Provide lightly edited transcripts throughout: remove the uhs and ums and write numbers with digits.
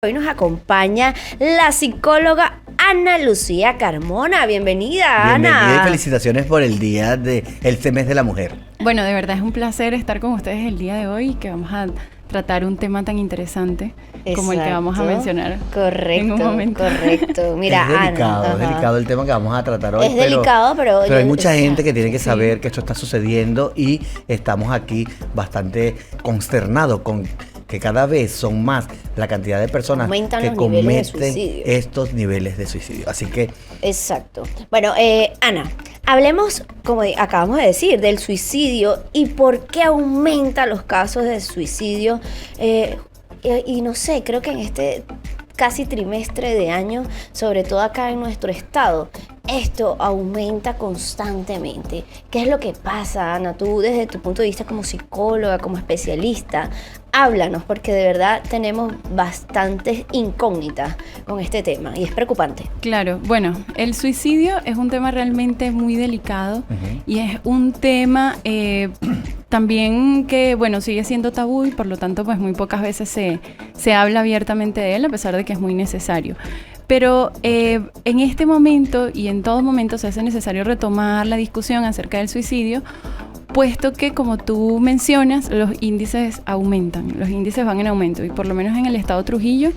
Hoy nos acompaña la psicóloga Ana Lucía Carmona. Bienvenida, Ana. Bienvenida y felicitaciones por el día de este mes de la mujer. Bueno, de verdad es un placer estar con ustedes el día de hoy, que vamos a tratar un tema tan interesante como el que vamos a mencionar. Correcto, en un momento. Correcto. Mira, es delicado, Ana, es delicado el tema que vamos a tratar hoy. Es delicado, pero hay mucha gente que tiene que Sí. saber que esto está sucediendo y estamos aquí bastante consternados con que cada vez son más la cantidad de personas Aumentan que los niveles de cometen suicidio. estos niveles de suicidio. Así que Exacto. Bueno, Ana, hablemos, como acabamos de decir, del suicidio y por qué aumenta los casos de suicidio. Y no sé, creo que en este casi trimestre de año, sobre todo acá en nuestro estado, esto aumenta constantemente. ¿Qué es lo que pasa, Ana? Tú, desde tu punto de vista como psicóloga, como especialista, háblanos, porque de verdad tenemos bastantes incógnitas con este tema y es preocupante. Claro, bueno, el suicidio es un tema realmente muy delicado y es un tema también que, bueno, sigue siendo tabú y por lo tanto pues muy pocas veces se habla abiertamente de él, a pesar de que es muy necesario. Pero en este momento y en todo momento se hace necesario retomar la discusión acerca del suicidio, puesto que, como tú mencionas, los índices aumentan, los índices van en aumento y por lo menos en el estado Trujillo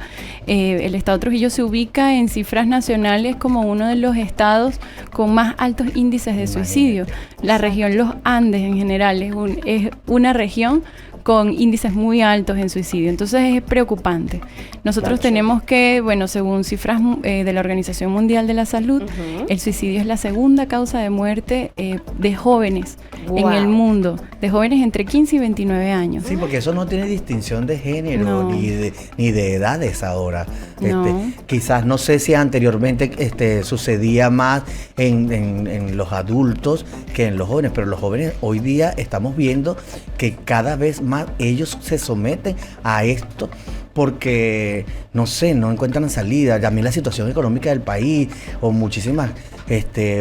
se ubica en cifras nacionales como uno de los estados con más altos índices de suicidio. La región Los Andes en general es una región con índices muy altos en suicidio, entonces es preocupante. Nosotros tenemos que, bueno, según cifras de la Organización Mundial de la Salud, el suicidio es la segunda causa de muerte de jóvenes en el mundo, de jóvenes entre 15 y 29 años. sí, porque eso no tiene distinción de género No. ni de edades ahora. No. Quizás no sé si anteriormente sucedía más en los adultos que en los jóvenes, pero los jóvenes hoy día estamos viendo que cada vez más ellos se someten a esto porque, no sé, no encuentran salida. También la situación económica del país o muchísimas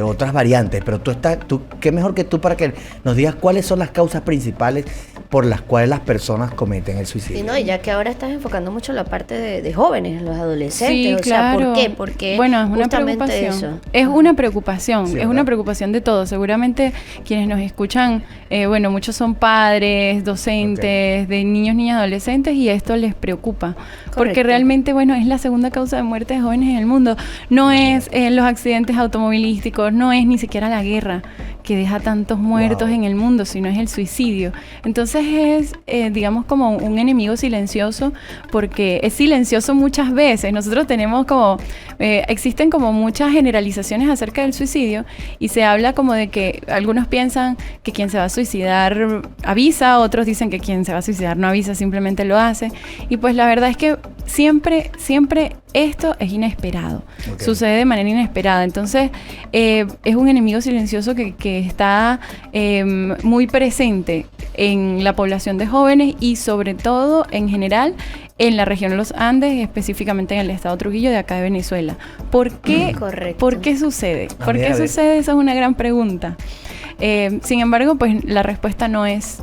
otras variantes. Pero tú, qué mejor que tú para que nos digas cuáles son las causas principales por las cuales las personas cometen el suicidio. Sí, no, y ya que ahora estás enfocando mucho la parte de jóvenes, los adolescentes, Sí, o claro. sea, ¿por qué? Porque bueno, es una justamente preocupación. eso. Es una preocupación, Sí, es ¿verdad? una preocupación de todos. Seguramente quienes nos escuchan, bueno, muchos son padres, docentes, de niños, niñas, adolescentes, y esto les preocupa. Porque Correcto. realmente, bueno, es la segunda causa de muerte de jóvenes en el mundo. No es los accidentes automovilísticos, no es ni siquiera la guerra que deja tantos muertos en el mundo, sino es el suicidio. Entonces es, digamos, como un enemigo silencioso, porque es silencioso muchas veces. Nosotros tenemos como, existen como muchas generalizaciones acerca del suicidio y se habla como de que algunos piensan que quien se va a suicidar avisa, otros dicen que quien se va a suicidar no avisa, simplemente lo hace. Y pues la verdad es que siempre esto es inesperado, sucede de manera inesperada. Entonces es un enemigo silencioso que está muy presente en la población de jóvenes y sobre todo en general en la región de los Andes, específicamente en el estado Trujillo de acá de Venezuela. ¿Por qué? Correcto. ¿Por qué sucede? ¿Por ver, qué a ver. sucede? Esa es una gran pregunta. Sin embargo, pues la respuesta no es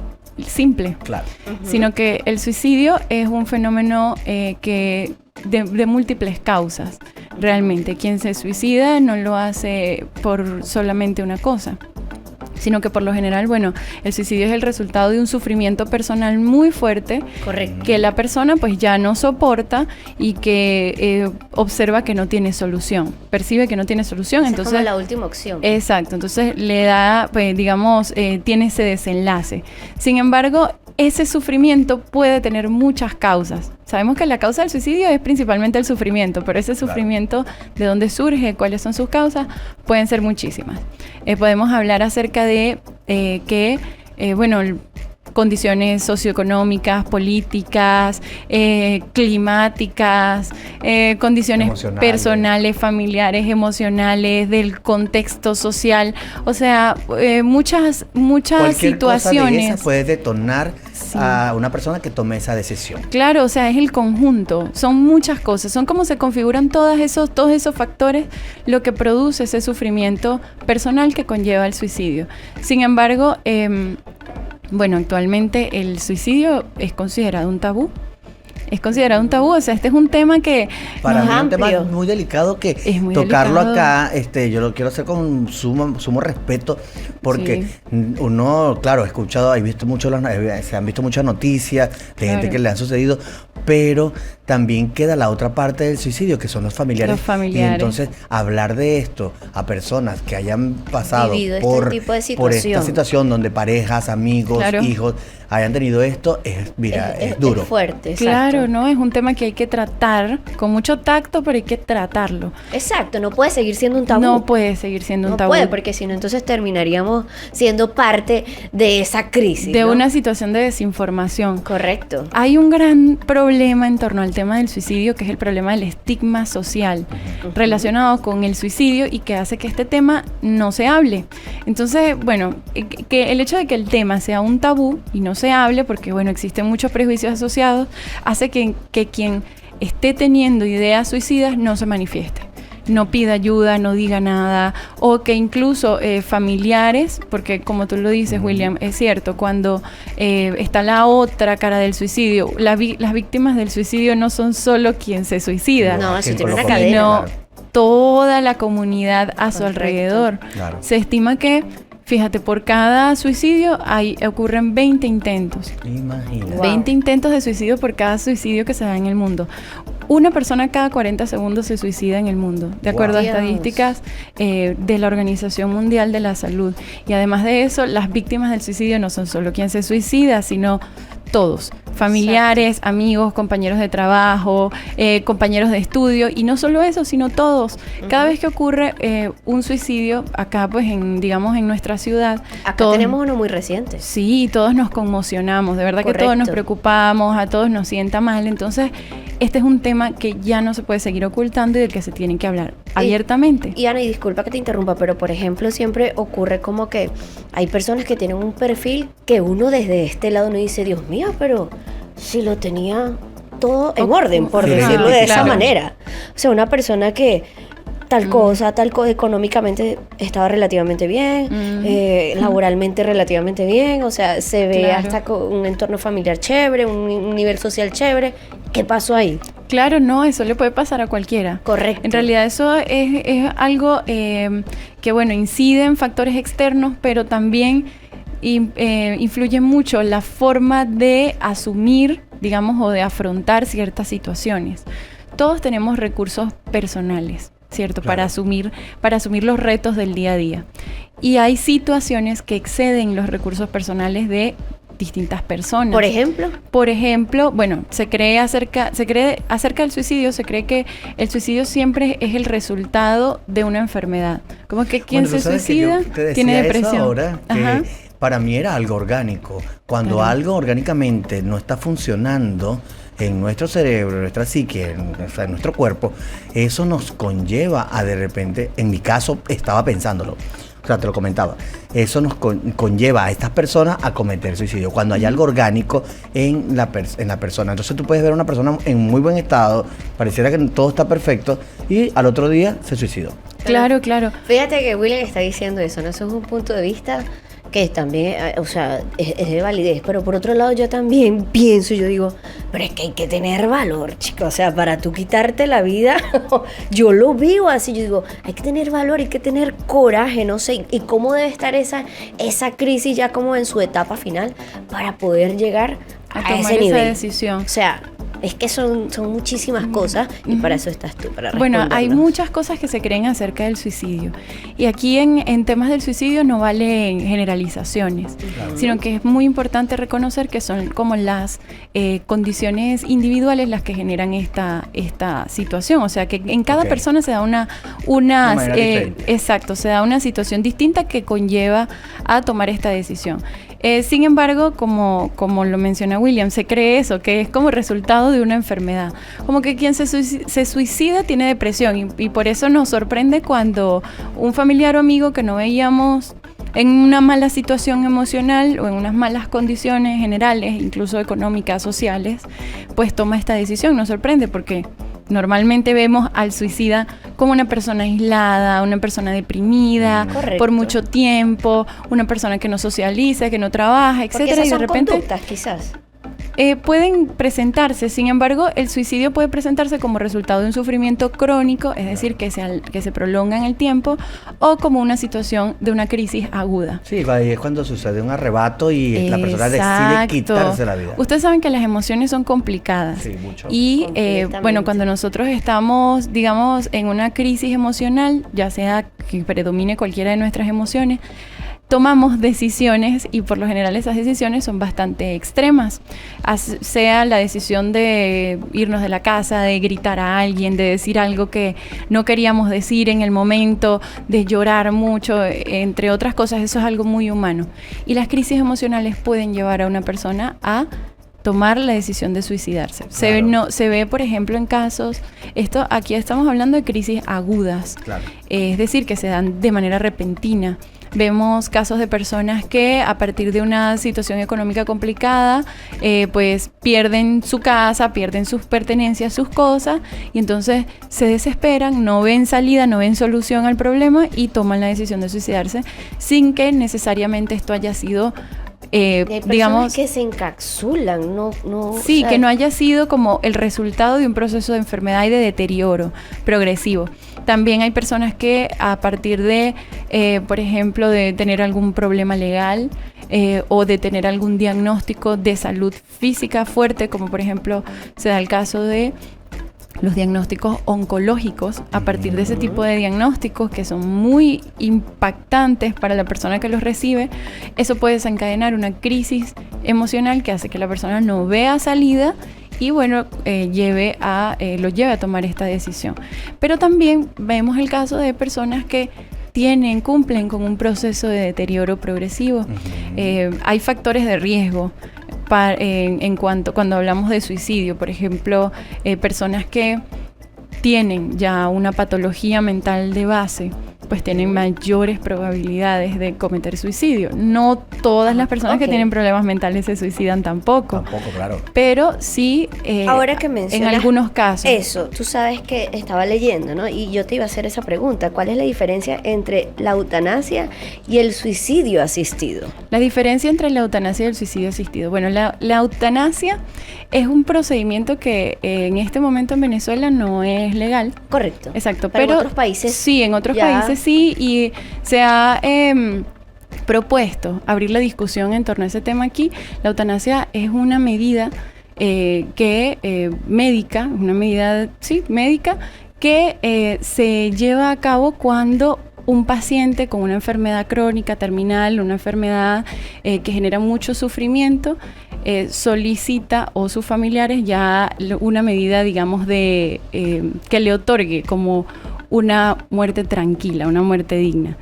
simple, Claro. sino que el suicidio es un fenómeno que de múltiples causas. Realmente, quien se suicida no lo hace por solamente una cosa, sino que por lo general, bueno, el suicidio es el resultado de un sufrimiento personal muy fuerte. Correcto. Que la persona pues ya no soporta y que observa que no tiene solución, percibe que no tiene solución, Esa entonces es como la última opción. exacto, entonces le da, pues digamos, tiene ese desenlace. Sin embargo, ese sufrimiento puede tener muchas causas. Sabemos que la causa del suicidio es principalmente el sufrimiento, pero ese sufrimiento, ¿de dónde surge? ¿Cuáles son sus causas? Pueden ser muchísimas. Podemos hablar acerca de condiciones socioeconómicas, políticas, climáticas, condiciones personales, familiares, emocionales, del contexto social, o sea, muchas Cualquier situaciones. cosa de esas puede detonar Sí. a una persona que tome esa decisión. Claro, o sea, es el conjunto, son muchas cosas, son como se configuran todos esos factores lo que produce ese sufrimiento personal que conlleva el suicidio. Sin embargo, bueno, actualmente el suicidio es considerado un tabú. Es considerado un tabú, o sea, este es un tema que Para mí es es un tema amplio. muy delicado que Es muy tocarlo delicado. acá, yo lo quiero hacer con sumo respeto, porque uno, claro, he escuchado, he visto mucho se han visto muchas noticias de gente Claro. que le han sucedido, pero también queda la otra parte del suicidio, que son los familiares. Los familiares. Y entonces, hablar de esto a personas que hayan pasado Vivido este por, tipo de por esta situación. situación donde parejas, amigos, Claro. hijos hayan tenido esto, es duro. Es fuerte, exacto. Claro, ¿no? Es un tema que hay que tratar con mucho tacto, pero hay que tratarlo. Exacto, no puede seguir siendo un tabú. No puede seguir siendo un No tabú. puede, porque si no, entonces terminaríamos siendo parte de esa crisis. De ¿no? una situación de desinformación. Correcto. Hay un gran problema en torno al tema del suicidio, que es el problema del estigma social relacionado con el suicidio y que hace que este tema no se hable. Entonces, bueno, que el hecho de que el tema sea un tabú y no se hable, porque bueno, existen muchos prejuicios asociados, hace que quien esté teniendo ideas suicidas no se manifieste. No pida ayuda, no diga nada, o que incluso familiares, porque como tú lo dices, William, es cierto, cuando está la otra cara del suicidio, las víctimas del suicidio no son solo quien se suicida, No, eso tiene una Sino cadena. sino Claro. toda la comunidad a su Correcto. alrededor. Claro. Se estima que, fíjate, por cada suicidio ocurren 20 intentos. Imagínate. Wow. 20 intentos de suicidio por cada suicidio que se da en el mundo. Una persona cada 40 segundos se suicida en el mundo, de acuerdo a Dios. estadísticas de la Organización Mundial de la Salud. Y además de eso, las víctimas del suicidio no son solo quien se suicida, sino todos. Familiares, amigos, compañeros de trabajo, compañeros de estudio. Y no solo eso, sino todos. Cada vez que ocurre un suicidio, acá pues digamos en nuestra ciudad, Acá todos- tenemos uno muy reciente. Sí, todos nos conmocionamos, de verdad que todos nos Correcto. preocupamos, a todos nos sienta mal, entonces este es un tema que ya no se puede seguir ocultando y del que se tiene que hablar abiertamente. Y Ana, y disculpa que te interrumpa, pero por ejemplo siempre ocurre como que hay personas que tienen un perfil que uno desde este lado no dice, Dios mío, pero si lo tenía todo en orden, por Sí, decirlo de esa claro. manera. O sea, una persona que tal cosa, económicamente estaba relativamente bien, laboralmente relativamente bien, o sea, se ve Claro. hasta con un entorno familiar chévere, un nivel social chévere. ¿Qué pasó ahí? Claro, no, eso le puede pasar a cualquiera. Correcto. En realidad eso es algo que, bueno, incide en factores externos, pero también influye mucho la forma de asumir, digamos, o de afrontar ciertas situaciones. Todos tenemos recursos personales, ¿cierto? Claro. Para asumir los retos del día a día. Y hay situaciones que exceden los recursos personales de distintas personas. Por ejemplo, Bueno, se cree acerca del suicidio, se cree que el suicidio siempre es el resultado de una enfermedad. Como que quien Bueno, tú se sabes que suicida yo te decía tiene eso depresión. ahora, que Ajá. para mí era algo orgánico. Cuando Claro. algo orgánicamente no está funcionando en nuestro cerebro, en nuestra psique, en nuestro cuerpo, eso nos conlleva a de repente, en mi caso estaba pensándolo, o sea, te lo comentaba, eso nos conlleva a estas personas a cometer suicidio, cuando hay algo orgánico en la persona. Entonces tú puedes ver a una persona en muy buen estado, pareciera que todo está perfecto, y al otro día se suicidó. Claro, claro. fíjate que William está diciendo eso, ¿no? Eso es un punto de vista que también, o sea, es de validez, pero por otro lado yo también pienso, yo digo, pero es que hay que tener valor, chicos, o sea, para tú quitarte la vida, yo lo vivo así, yo digo, hay que tener valor, hay que tener coraje, no sé, y cómo debe estar esa crisis ya como en su etapa final para poder llegar A a tomar ese esa nivel. decisión. O sea, es que son muchísimas cosas y para eso estás tú, para Bueno, hay respondernos. muchas cosas que se creen acerca del suicidio. Y aquí en temas del suicidio no valen generalizaciones, sino que es muy importante reconocer que son como las condiciones individuales las que generan esta situación. O sea, que en cada Ok. persona se da Una manera diferente. exacto, se da una situación distinta que conlleva a tomar esta decisión. Sin embargo, como lo menciona William, se cree eso, que es como resultado de una enfermedad. Como que quien se suicida tiene depresión y por eso nos sorprende cuando un familiar o amigo que no veíamos en una mala situación emocional o en unas malas condiciones generales, incluso económicas, sociales, pues toma esta decisión. Nos sorprende porque normalmente vemos al suicida como una persona aislada, una persona deprimida, Correcto. por mucho tiempo, una persona que no socializa, que no trabaja, Porque etcétera, esas y de son repente conductas, quizás. pueden presentarse. Sin embargo, el suicidio puede presentarse como resultado de un sufrimiento crónico, es decir, que se prolonga en el tiempo, o como una situación de una crisis aguda. Sí, es cuando sucede un arrebato y la persona decide quitarse la vida. Ustedes saben que las emociones son complicadas. Sí, mucho. Y bueno, cuando nosotros estamos, digamos, en una crisis emocional, ya sea que predomine cualquiera de nuestras emociones, tomamos decisiones y por lo general esas decisiones son bastante extremas. Sea la decisión de irnos de la casa, de gritar a alguien, de decir algo que no queríamos decir en el momento, de llorar mucho, entre otras cosas. Eso es algo muy humano. Y las crisis emocionales pueden llevar a una persona a tomar la decisión de suicidarse. Claro. Se ve, por ejemplo, en casos, aquí estamos hablando de crisis agudas, Claro. Es decir, que se dan de manera repentina. Vemos casos de personas que a partir de una situación económica complicada, pues pierden su casa, pierden sus pertenencias, sus cosas, y entonces se desesperan, no ven salida, no ven solución al problema y toman la decisión de suicidarse sin que necesariamente esto haya sido digamos que se encapsulan, no sí, o sea, que no haya sido como el resultado de un proceso de enfermedad y de deterioro progresivo. También hay personas que a partir de, por ejemplo, de tener algún problema legal o de tener algún diagnóstico de salud física fuerte, como por ejemplo se da el caso de los diagnósticos oncológicos, a partir de ese tipo de diagnósticos que son muy impactantes para la persona que los recibe, eso puede desencadenar una crisis emocional que hace que la persona no vea salida y bueno, lo lleve a tomar esta decisión. Pero también vemos el caso de personas que cumplen con un proceso de deterioro progresivo. Hay factores de riesgo cuando hablamos de suicidio, por ejemplo, personas que tienen ya una patología mental de base, pues tienen mayores probabilidades de cometer suicidio. No todas las personas que tienen problemas mentales se suicidan tampoco. Tampoco, claro. Pero sí, ahora que mencionas en algunos casos. Eso, tú sabes que estaba leyendo, ¿no? Y yo te iba a hacer esa pregunta. ¿Cuál es la diferencia entre la eutanasia y el suicidio asistido? La diferencia entre la eutanasia y el suicidio asistido. Bueno, la eutanasia es un procedimiento que en este momento en Venezuela no es legal. Correcto. Exacto. Pero en otros países sí, en otros países sí, y se ha propuesto abrir la discusión en torno a ese tema aquí. La eutanasia es una medida médica, una medida, sí, médica, que se lleva a cabo cuando un paciente con una enfermedad crónica terminal, una enfermedad que genera mucho sufrimiento, solicita o sus familiares ya una medida, digamos, que le otorgue como una muerte tranquila, una muerte digna.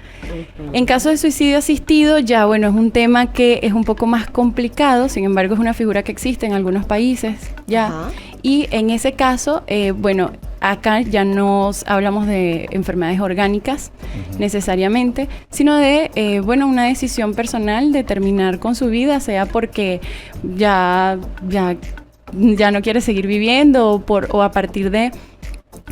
En caso de suicidio asistido, ya bueno, es un tema que es un poco más complicado, sin embargo es una figura que existe en algunos países ya. Ajá. Y en ese caso, bueno, acá ya no hablamos de enfermedades orgánicas necesariamente, sino de, bueno, una decisión personal de terminar con su vida, sea porque ya no quiere seguir viviendo o a partir de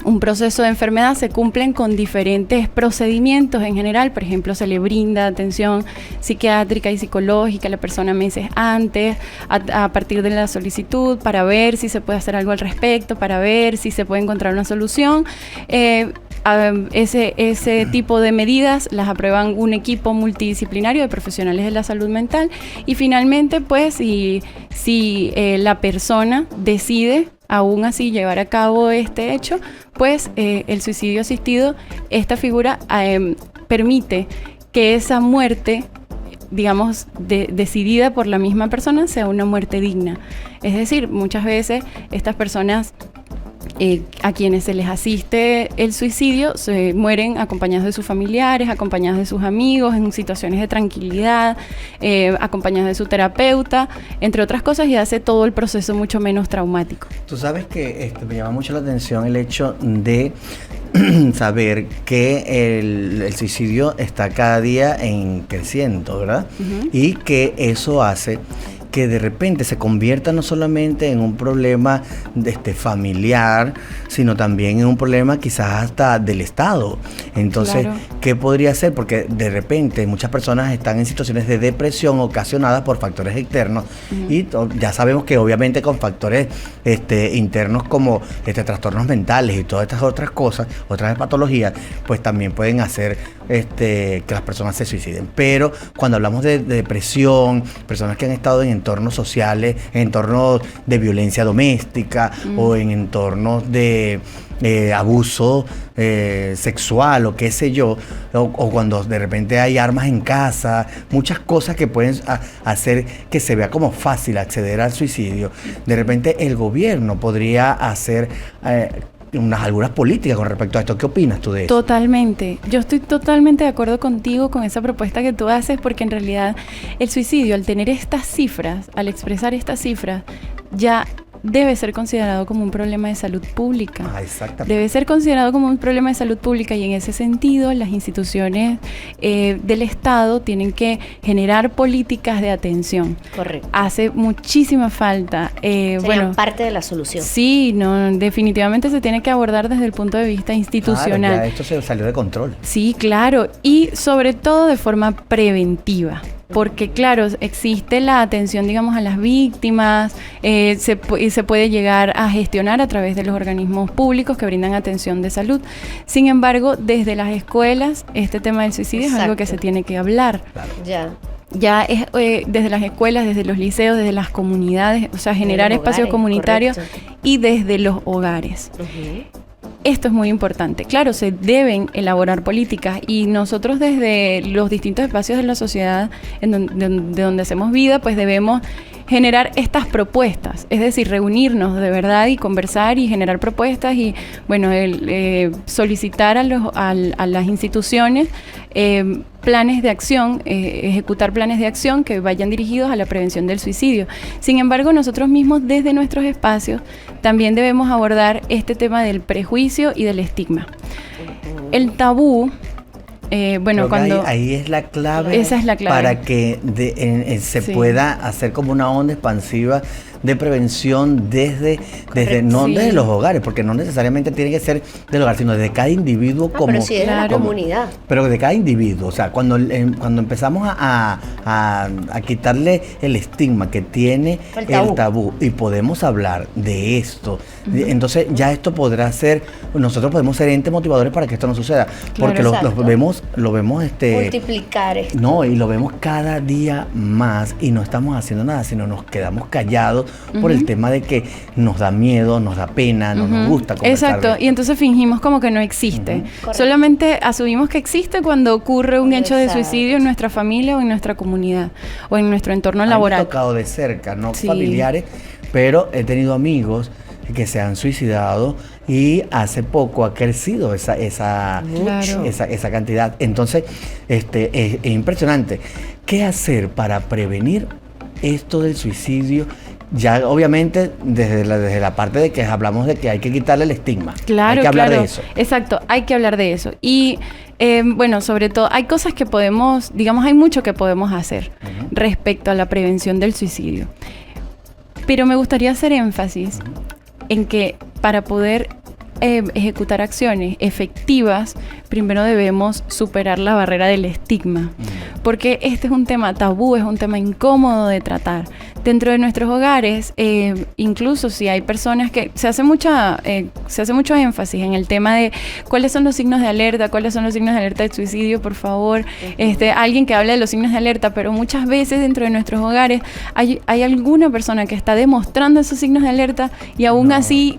un proceso de enfermedad. Se cumplen con diferentes procedimientos en general. Por ejemplo, se le brinda atención psiquiátrica y psicológica a la persona meses antes, a partir de la solicitud, para ver si se puede hacer algo al respecto, para ver si se puede encontrar una solución. Ese tipo de medidas las aprueban un equipo multidisciplinario de profesionales de la salud mental y finalmente, pues, si la persona decide aún así llevar a cabo este hecho, pues el suicidio asistido, esta figura permite que esa muerte, digamos, decidida por la misma persona, sea una muerte digna. Es decir, muchas veces estas personas a quienes se les asiste el suicidio se mueren acompañados de sus familiares, acompañados de sus amigos, en situaciones de tranquilidad, acompañados de su terapeuta, entre otras cosas, y hace todo el proceso mucho menos traumático. Tú sabes que me llama mucho la atención el hecho de saber que el suicidio está cada día creciendo, ¿verdad? Y que eso hace que de repente se convierta no solamente en un problema familiar, sino también en un problema quizás hasta del Estado. Entonces, Claro. ¿qué podría ser? Porque de repente muchas personas están en situaciones de depresión ocasionadas por factores externos y ya sabemos que obviamente con factores internos como trastornos mentales y todas estas otras cosas, otras patologías, pues también pueden hacer que las personas se suiciden. Pero cuando hablamos de depresión, personas que han estado en entornos sociales, en entornos de violencia doméstica o en entornos de abuso sexual o qué sé yo, o cuando de repente hay armas en casa, muchas cosas que pueden hacer que se vea como fácil acceder al suicidio. De repente el gobierno podría hacer algunas políticas con respecto a esto. ¿Qué opinas tú de eso? Totalmente. Yo estoy totalmente de acuerdo contigo con esa propuesta que tú haces, porque en realidad el suicidio, al tener estas cifras, al expresar estas cifras, ya debe ser considerado como un problema de salud pública. Exactamente. Debe ser considerado como un problema de salud pública, y en ese sentido las instituciones del Estado tienen que generar políticas de atención. Correcto. Hace muchísima falta. Serían parte de la solución. Sí, no, definitivamente se tiene que abordar desde el punto de vista institucional. Claro, ya esto se salió de control. Sí, claro, y sobre todo de forma preventiva. Porque claro, existe la atención, digamos, a las víctimas, se puede llegar a gestionar a través de los organismos públicos que brindan atención de salud. Sin embargo, desde las escuelas, este tema del suicidio es algo que se tiene que hablar. Claro. Ya es desde las escuelas, desde los liceos, desde las comunidades, o sea, generar los espacios hogares, comunitarios, correcto. y desde los hogares. Esto es muy importante. Claro, se deben elaborar políticas, y nosotros desde los distintos espacios de la sociedad de donde hacemos vida, pues debemos generar estas propuestas, es decir, reunirnos de verdad y conversar y generar propuestas y, bueno, solicitar a las instituciones planes de acción, ejecutar planes de acción que vayan dirigidos a la prevención del suicidio. Sin embargo, nosotros mismos desde nuestros espacios también debemos abordar este tema del prejuicio y del estigma. El tabú, bueno, Creo que cuando... ahí es la clave. Esa es la clave. Para que se Sí. pueda hacer como una onda expansiva de prevención desde no Sí. desde los hogares, porque no necesariamente tiene que ser del hogar, sino desde cada individuo como... Pero sí de la Claro. comunidad. Pero de cada individuo, o sea, cuando empezamos a quitarle el estigma que tiene El tabú. y podemos hablar de esto, entonces ya esto podrá ser, nosotros podemos ser entes motivadores para que esto no suceda, porque lo exacto. vemos Multiplicar esto. no, y lo vemos cada día más y no estamos haciendo nada, sino nos quedamos callados por el tema de que nos da miedo, nos da pena, no nos gusta conversar. Exacto, de y entonces fingimos como que no existe. Correcto. Solamente asumimos que existe cuando ocurre un hecho de Exacto. suicidio en nuestra familia o en nuestra comunidad o en nuestro entorno Me laboral. ha tocado de cerca, no Sí. familiares, pero he tenido amigos que se han suicidado y hace poco ha crecido esa Claro. cantidad. Entonces, es impresionante. ¿Qué hacer para prevenir esto del suicidio? Ya obviamente desde la parte de que hablamos de que hay que quitarle el estigma. Claro, hay que hablar claro. de eso. Exacto, hay que hablar de eso. Y bueno, sobre todo, hay cosas que podemos, digamos, hay mucho que podemos hacer respecto a la prevención del suicidio. Pero me gustaría hacer énfasis en que para poder ejecutar acciones efectivas, primero debemos superar la barrera del estigma, porque este es un tema tabú, es un tema incómodo de tratar. Dentro de nuestros hogares, incluso si hay personas que se hace mucho énfasis en el tema de cuáles son los signos de alerta, de suicidio, por favor, alguien que hable de los signos de alerta, pero muchas veces dentro de nuestros hogares hay alguna persona que está demostrando esos signos de alerta y aún No. así...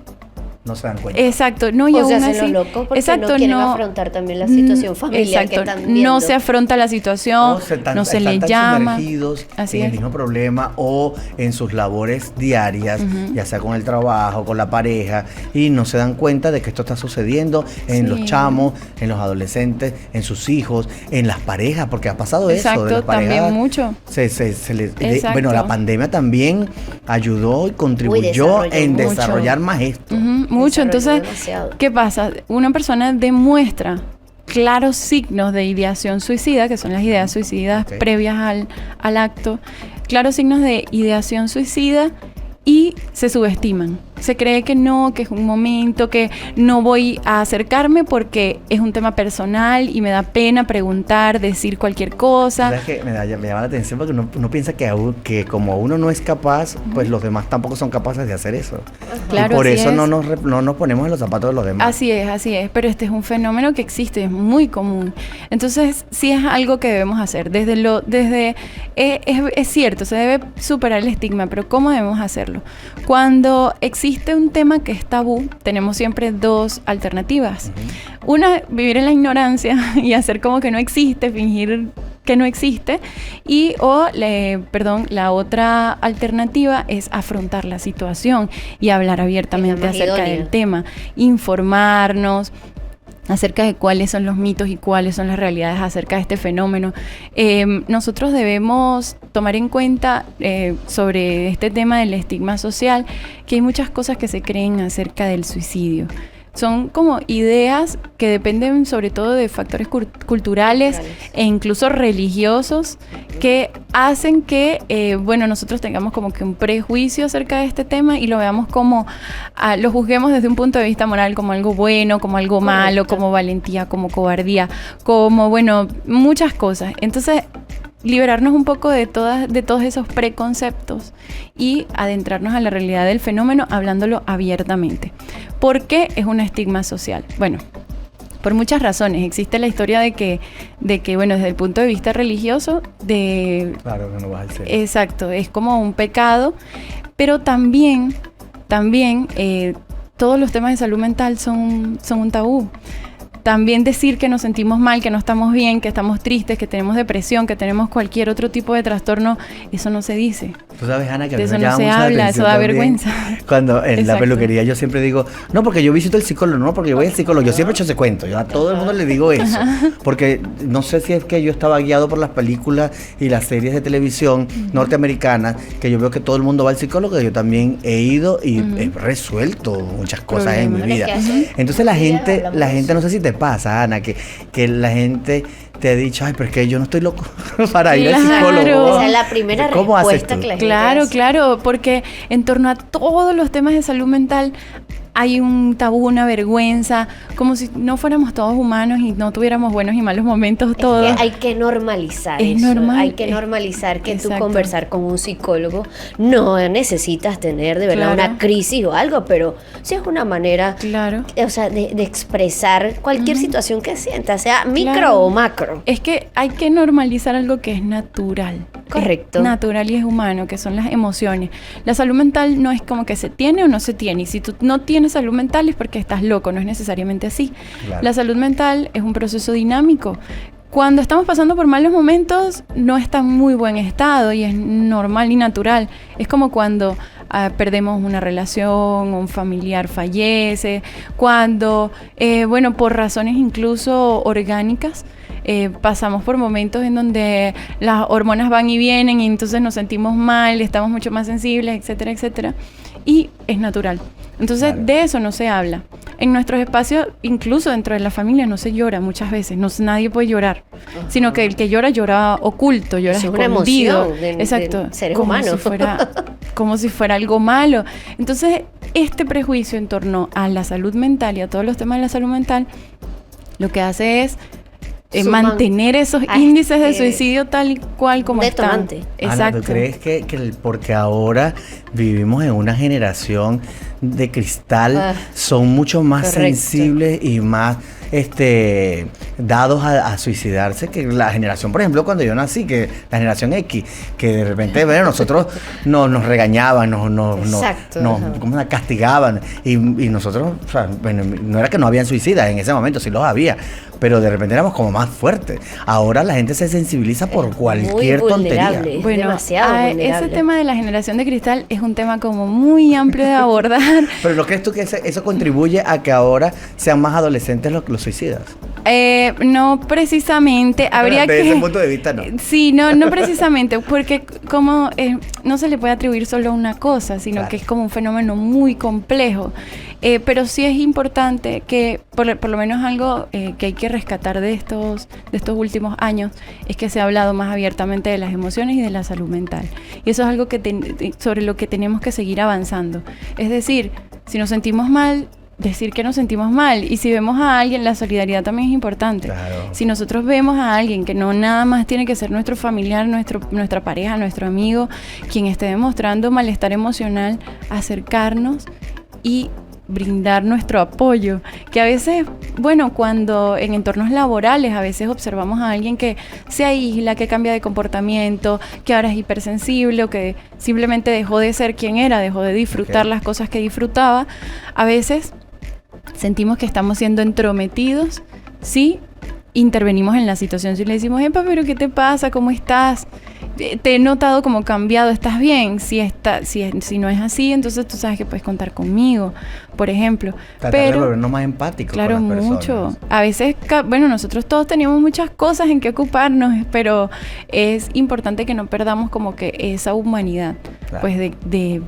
No se dan cuenta. Exacto, no, y O aún se hacen así, los locos porque exacto, no quieren afrontar también la situación familiar que están viendo. no se afronta la situación, no se le están llama, sumergidos así en el es. mismo problema o en sus labores diarias, ya sea con el trabajo, con la pareja, y no se dan cuenta de que esto está sucediendo en Sí. los chamos, en los adolescentes, en sus hijos, en las parejas, porque ha pasado eso. Exacto, De las parejas, también mucho. Bueno, Exacto. la pandemia también ayudó y contribuyó desarrolló en mucho. desarrollar más esto. Mucho, Desarrolló entonces, demasiado. ¿qué pasa? Una persona demuestra claros signos de ideación suicida, que son las ideas suicidas Ok. previas al acto, claros signos de ideación suicida y se subestiman. Se cree que no, que es un momento, que no voy a acercarme porque es un tema personal y me da pena preguntar, decir cualquier cosa. ¿Sabes qué? Me llama la atención porque uno piensa que como uno no es capaz, pues los demás tampoco son capaces de hacer eso. Claro, y por así eso es. no nos ponemos en los zapatos de los demás. Así es, pero este es un fenómeno que existe, es muy común. Entonces, sí es algo que debemos hacer. Es cierto, se debe superar el estigma, pero ¿cómo debemos hacerlo? Cuando existe un tema que es tabú, tenemos siempre dos alternativas. Una, vivir en la ignorancia y hacer como que no existe, fingir que no existe. La otra alternativa es afrontar la situación y hablar abiertamente acerca del tema, informarnos acerca de cuáles son los mitos y cuáles son las realidades acerca de este fenómeno. Nosotros debemos tomar en cuenta sobre este tema del estigma social que hay muchas cosas que se creen acerca del suicidio. Son como ideas que dependen sobre todo de factores culturales e incluso religiosos que hacen que, nosotros tengamos como que un prejuicio acerca de este tema y lo veamos como, lo juzguemos desde un punto de vista moral como algo bueno, como algo malo, como valentía, como cobardía, como, muchas cosas. Entonces, liberarnos un poco de todos esos preconceptos y adentrarnos a la realidad del fenómeno hablándolo abiertamente. ¿Por qué es un estigma social? Bueno, por muchas razones. Existe la historia de que desde el punto de vista religioso, claro, que no vas al cielo. Exacto, es como un pecado, pero también todos los temas de salud mental son un tabú. También decir que nos sentimos mal, que no estamos bien, que estamos tristes, que tenemos depresión, que tenemos cualquier otro tipo de trastorno, eso no se dice. Tú sabes, Ana, que de a mí eso me no llama se mucho la habla, atención eso da también. vergüenza. Cuando en la Exacto. peluquería yo siempre digo, no, porque yo visito el psicólogo, no, porque yo voy al psicólogo. Yo siempre he hecho ese cuento, yo a todo el mundo le digo eso. Porque no sé si es que yo estaba guiado por las películas y las series de televisión norteamericanas, que yo veo que todo el mundo va al psicólogo, yo también he ido y he resuelto muchas cosas en mi vida. Entonces la gente, no sé si te pasa, Ana, que la gente te ha dicho, ay, pero es que yo no estoy loco para ir al psicólogo. Esa es la primera respuesta que la gente hace. Claro, porque en torno a todos los temas de salud mental hay un tabú, una vergüenza, como si no fuéramos todos humanos y no tuviéramos buenos y malos momentos todos. Es que hay que normalizar es eso. Normal, hay que normalizar que exacto. tú conversar con un psicólogo no necesitas tener de verdad una crisis o algo, pero sí es una manera, o sea, de expresar cualquier situación que sientas, sea micro o macro. Es que hay que normalizar algo que es natural. Correcto. Es natural y es humano, que son las emociones. La salud mental no es como que se tiene o no se tiene. Y si tú no tienes salud mental es porque estás loco, no es necesariamente así. Claro. La salud mental es un proceso dinámico. Cuando estamos pasando por malos momentos no está en muy buen estado y es normal y natural. Es como cuando perdemos una relación, un familiar fallece, cuando, por razones incluso orgánicas, pasamos por momentos en donde las hormonas van y vienen y entonces nos sentimos mal, estamos mucho más sensibles, etcétera, etcétera. Y es natural. Entonces, de eso no se habla. En nuestros espacios, incluso dentro de la familia, no se llora muchas veces. Nadie puede llorar. Sino que el que llora oculto, llora escondido. Una emoción Exacto. De seres humanos. Como si fuera algo malo. Entonces, este prejuicio en torno a la salud mental y a todos los temas de la salud mental, lo que hace es mantener esos índices de suicidio tal y cual como están. Exacto. Ana, ¿tú crees que porque ahora vivimos en una generación de cristal, son mucho más sensibles y más dados a suicidarse que la generación, por ejemplo, cuando yo nací, que la generación X, que de repente, nosotros nos regañaban, nos castigaban y nosotros, o sea, no era que no habían suicidas, en ese momento sí los había, pero de repente éramos como más fuertes. Ahora la gente se sensibiliza por cualquier tontería. Demasiado vulnerable. Ese tema de la generación de cristal es un tema como muy amplio de abordar. Pero ¿no crees tú que eso contribuye a que ahora sean más adolescentes los suicidas? No precisamente. Habría desde que... ese punto de vista no. Sí, no precisamente, porque como no se le puede atribuir solo una cosa, sino que es como un fenómeno muy complejo. Pero sí es importante que, por lo menos algo que hay que rescatar de estos últimos años, es que se ha hablado más abiertamente de las emociones y de la salud mental. Y eso es algo sobre lo que tenemos que seguir avanzando. Es decir, si nos sentimos mal, decir que nos sentimos mal. Y si vemos a alguien, la solidaridad también es importante. Claro. Si nosotros vemos a alguien que no nada más tiene que ser nuestro familiar, nuestra pareja, nuestro amigo, quien esté demostrando malestar emocional, acercarnos y brindar nuestro apoyo, que a veces, bueno, cuando en entornos laborales a veces observamos a alguien que se aísla, que cambia de comportamiento, que ahora es hipersensible o que simplemente dejó de ser quien era, dejó de disfrutar las cosas que disfrutaba, a veces sentimos que estamos siendo entrometidos, sí, intervenimos en la situación, si le decimos, epa, pero ¿qué te pasa? ¿Cómo estás? Te he notado como cambiado, ¿estás bien? Si no es así, entonces tú sabes que puedes contar conmigo, por ejemplo. Tratar de volvernos más empáticos, claro, con las personas. mucho. A veces, bueno, nosotros todos tenemos muchas cosas en que ocuparnos, pero es importante que no perdamos como que esa humanidad, claro, pues de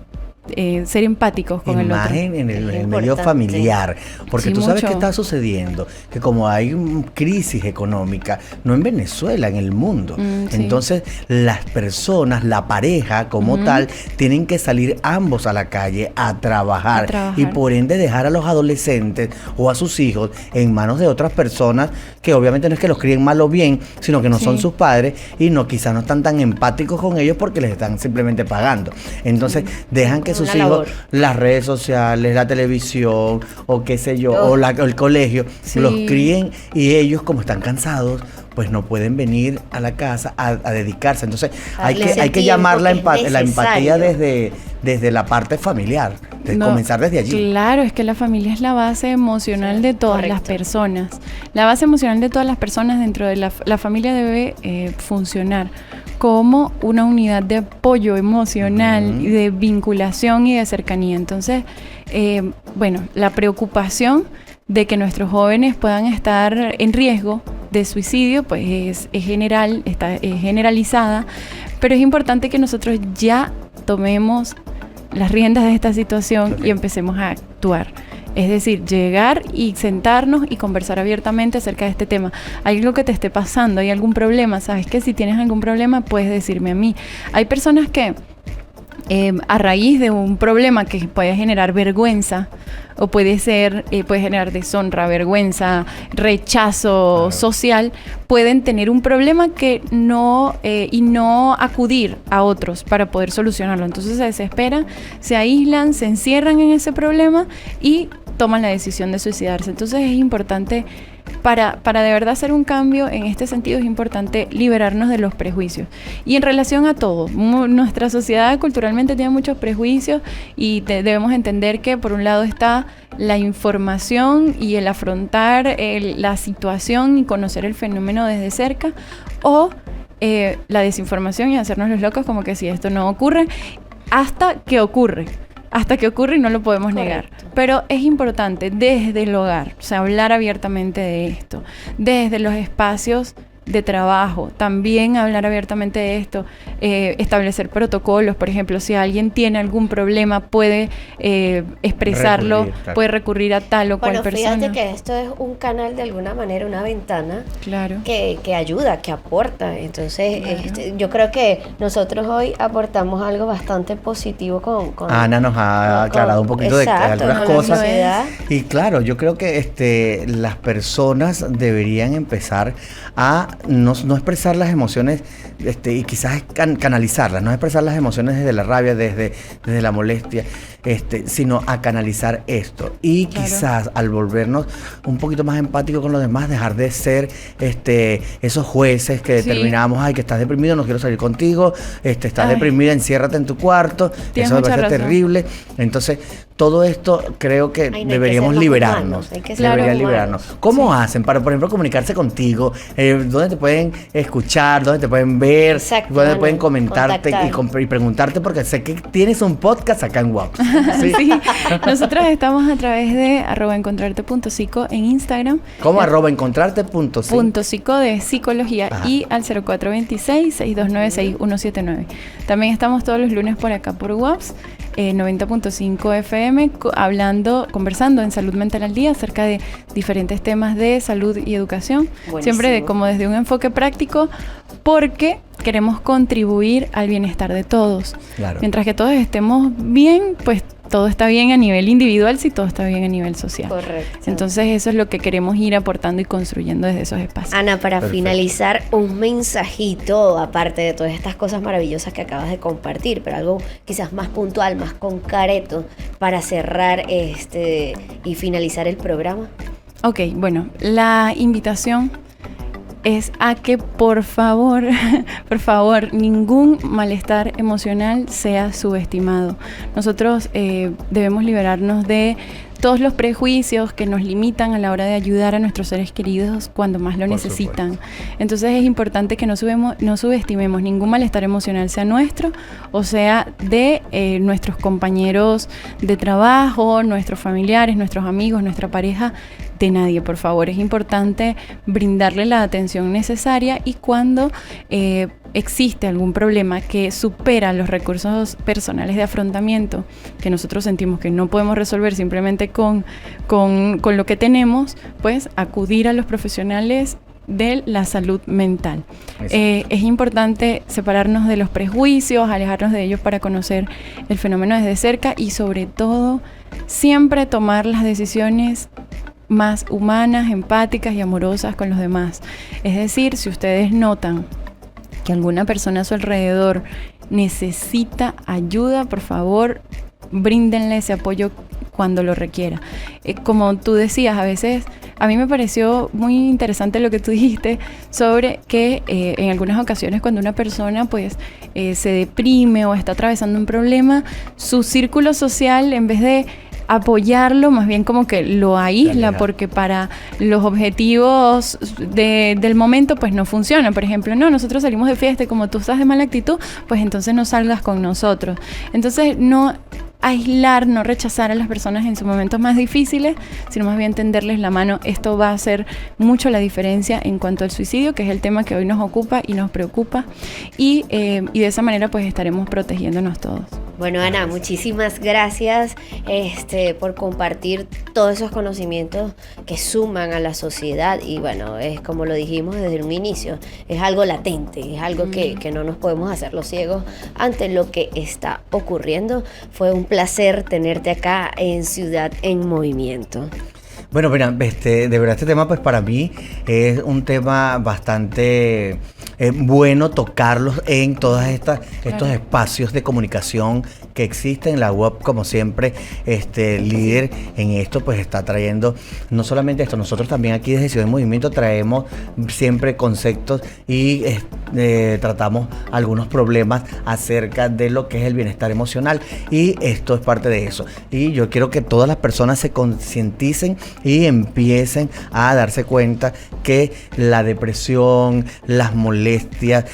ser empáticos con el otro. Más en el medio familiar, porque Sí, tú sabes mucho. qué está sucediendo, que como hay crisis económica, no en Venezuela, en el mundo, Sí. entonces las personas, la pareja como tal, tienen que salir ambos a la calle a trabajar y por ende dejar a los adolescentes o a sus hijos en manos de otras personas que obviamente no es que los críen mal o bien, sino que no son sus padres y quizás no están tan empáticos con ellos porque les están simplemente pagando. Entonces dejan que sus hijos, las redes sociales, la televisión o qué sé yo, o el colegio, los críen, y ellos, como están cansados, pues no pueden venir a la casa a dedicarse. Entonces hay que llamar la empatía desde la parte familiar, comenzar desde allí. Claro, es que la familia es la base emocional de todas las personas. La base emocional de todas las personas dentro de la familia debe funcionar como una unidad de apoyo emocional, y de vinculación y de cercanía. Entonces, bueno, la preocupación de que nuestros jóvenes puedan estar en riesgo de suicidio, pues es generalizada, pero es importante que nosotros ya tomemos las riendas de esta situación y empecemos a actuar. Es decir, llegar y sentarnos y conversar abiertamente acerca de este tema. Hay algo que te esté pasando, hay algún problema, ¿sabes qué? Si tienes algún problema, puedes decirme a mí. Hay personas que a raíz de un problema que puede generar vergüenza o puede generar deshonra, vergüenza, rechazo social, pueden tener un problema y no acudir a otros para poder solucionarlo. Entonces se desesperan, se aíslan, se encierran en ese problema y toman la decisión de suicidarse. Entonces es importante, para de verdad hacer un cambio en este sentido, es importante liberarnos de los prejuicios. Y en relación a todo, nuestra sociedad culturalmente tiene muchos prejuicios y debemos entender que por un lado está la información y el afrontar la situación y conocer el fenómeno desde cerca, o la desinformación y hacernos los locos como que si esto no ocurre, hasta que ocurre y no lo podemos negar. Pero es importante desde el hogar, o sea, hablar abiertamente de esto, desde los espacios de trabajo, también hablar abiertamente de esto, establecer protocolos. Por ejemplo, si alguien tiene algún problema, puede expresarlo, puede recurrir a tal o cual persona. Fíjate que esto es un canal, de alguna manera, una ventana, claro, que ayuda, que aporta. Entonces, yo creo que nosotros hoy aportamos algo bastante positivo con Ana nos ha aclarado un poquito de algunas cosas. Y claro, yo creo que las personas deberían empezar a no expresar las emociones, y quizás canalizarlas, no expresar las emociones desde la rabia, desde la molestia, sino a canalizar esto. Y quizás al volvernos un poquito más empáticos con los demás, dejar de ser esos jueces que determinamos, ay, que estás deprimido, no quiero salir contigo, estás deprimida, enciérrate en tu cuarto, eso me parece terrible. Entonces, todo esto creo que deberíamos liberarnos. Liberarnos. ¿Cómo hacen para, por ejemplo, comunicarse contigo? ¿Dónde te pueden escuchar? ¿Dónde te pueden ver? ¿Dónde pueden comentarte y preguntarte? Porque sé que tienes un podcast acá en WAP. ¿Sí? Sí. Nosotros estamos a través de @encontrarte.psico en Instagram. ¿Cómo? @encontrarte.psico de psicología. Ajá. Y al 0426-629-6179. También estamos todos los lunes por acá por WAPS. 90.5 FM, conversando en Salud Mental al Día acerca de diferentes temas de salud y educación. Buenísimo. Siempre como desde un enfoque práctico, porque queremos contribuir al bienestar de todos. Claro. Mientras que todos estemos bien, pues todo está bien a nivel individual, si todo está bien a nivel social. Correcto. Entonces eso es lo que queremos ir aportando y construyendo desde esos espacios. Ana, para Perfecto. finalizar, un mensajito, aparte de todas estas cosas maravillosas que acabas de compartir, pero algo quizás más puntual, más concreto, para cerrar y finalizar el programa. Ok, bueno, la invitación es a que por favor, ningún malestar emocional sea subestimado. Nosotros debemos liberarnos de todos los prejuicios que nos limitan a la hora de ayudar a nuestros seres queridos cuando más lo Por necesitan. supuesto. Entonces es importante que no subestimemos ningún malestar emocional, sea nuestro o sea de nuestros compañeros de trabajo, nuestros familiares, nuestros amigos, nuestra pareja. De nadie, por favor. Es importante brindarle la atención necesaria y cuando existe algún problema que supera los recursos personales de afrontamiento, que nosotros sentimos que no podemos resolver simplemente con lo que tenemos, pues acudir a los profesionales de la salud mental. Es importante separarnos de los prejuicios, alejarnos de ellos para conocer el fenómeno desde cerca y sobre todo siempre tomar las decisiones más humanas, empáticas y amorosas con los demás. Es decir, si ustedes notan que alguna persona a su alrededor necesita ayuda, por favor, bríndenle ese apoyo cuando lo requiera. Como tú decías, a veces a mí me pareció muy interesante lo que tú dijiste sobre que en algunas ocasiones cuando una persona pues se deprime o está atravesando un problema, su círculo social, en vez de apoyarlo, más bien como que lo aísla, porque para los objetivos del momento pues no funciona. Por ejemplo, no, nosotros salimos de fiesta y como tú estás de mala actitud, pues entonces no salgas con nosotros. Entonces no aislar, no rechazar a las personas en sus momentos más difíciles, sino más bien tenderles la mano. Esto va a hacer mucho la diferencia en cuanto al suicidio, que es el tema que hoy nos ocupa y nos preocupa, y de esa manera pues estaremos protegiéndonos todos. Bueno, Ana, muchísimas gracias por compartir todos esos conocimientos que suman a la sociedad y bueno, es como lo dijimos desde un inicio, es algo latente, es algo que no nos podemos hacer los ciegos ante lo que está ocurriendo. Fue un placer tenerte acá en Ciudad en Movimiento. Bueno, mira, de verdad este tema pues para mí es un tema bastante bueno tocarlos en todos estos espacios de comunicación que existen. La web, como siempre, líder en esto, pues está trayendo no solamente esto, nosotros también aquí desde Ciudad en Movimiento traemos siempre conceptos y tratamos algunos problemas acerca de lo que es el bienestar emocional y esto es parte de eso. Y yo quiero que todas las personas se concienticen y empiecen a darse cuenta que la depresión, las molestias,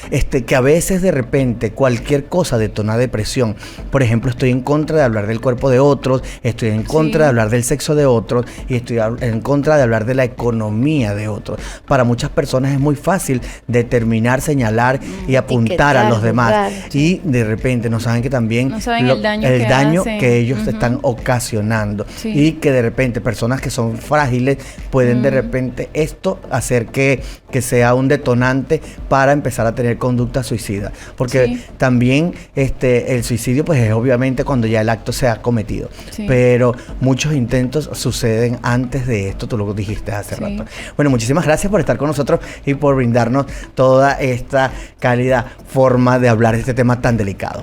que a veces de repente cualquier cosa detona depresión. Por ejemplo, estoy en contra de hablar del cuerpo de otros, estoy en contra de hablar del sexo de otros y estoy en contra de hablar de la economía de otros. Para muchas personas es muy fácil determinar, señalar y apuntar a los demás y de repente no saben que también no saben el daño que ellos están ocasionando y que de repente personas que son frágiles pueden de repente esto hacer que sea un detonante para empezar a tener conducta suicida, porque también el suicidio pues es obviamente cuando ya el acto se ha cometido, pero muchos intentos suceden antes de esto, tú lo dijiste hace rato. Bueno, muchísimas gracias por estar con nosotros y por brindarnos toda esta cálida forma de hablar de este tema tan delicado.